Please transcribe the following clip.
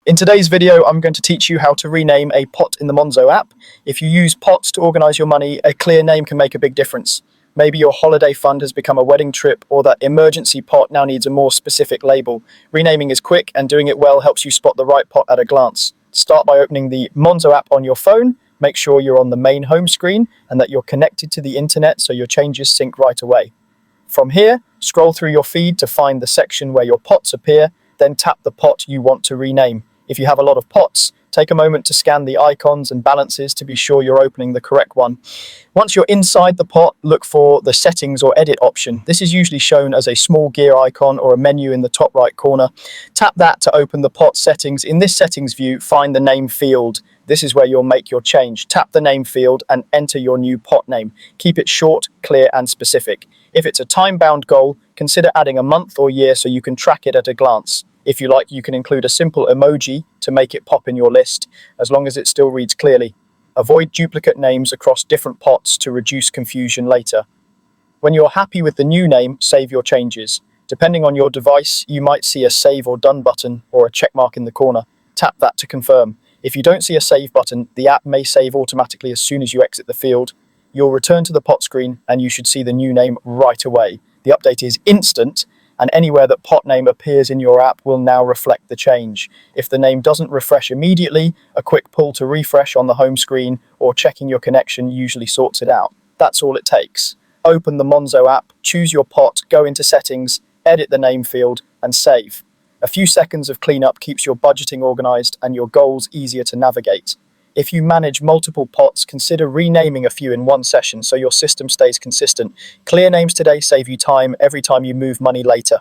In today's video, I'm going to teach you how to rename a pot in the Monzo app. If you use pots to organize your money, a clear name can make a big difference. Maybe your holiday fund has become a wedding trip, or that emergency pot now needs a more specific label. Renaming is quick, and doing it well helps you spot the right pot at a glance. Start by opening the Monzo app on your phone. Make sure you're on the main home screen and that you're connected to the internet so your changes sync right away. From here, scroll through your feed to find the section where your pots appear, then tap the pot you want to rename. If you have a lot of pots, take a moment to scan the icons and balances to be sure you're opening the correct one. Once you're inside the pot, look for the settings or edit option. This is usually shown as a small gear icon or a menu in the top right corner. Tap that to open the pot settings. In this settings view, find the name field. This is where you'll make your change. Tap the name field and enter your new pot name. Keep it short, clear, and specific. If it's a time-bound goal, consider adding a month or year so you can track it at a glance. If you like, you can include a simple emoji to make it pop in your list, as long as it still reads clearly. Avoid duplicate names across different pots to reduce confusion later. When you're happy with the new name, save your changes. Depending on your device, you might see a save or done button or a check mark in the corner. Tap that to confirm. If you don't see a save button, the app may save automatically as soon as you exit the field. You'll return to the pot screen and you should see the new name right away. The update is instant, and anywhere that pot name appears in your app will now reflect the change. If the name doesn't refresh immediately, a quick pull to refresh on the home screen or checking your connection usually sorts it out. That's all it takes. Open the Monzo app, choose your pot, go into settings, edit the name field, and save. A few seconds of cleanup keeps your budgeting organized and your goals easier to navigate. If you manage multiple pots, consider renaming a few in one session so your system stays consistent. Clear names today save you time every time you move money later.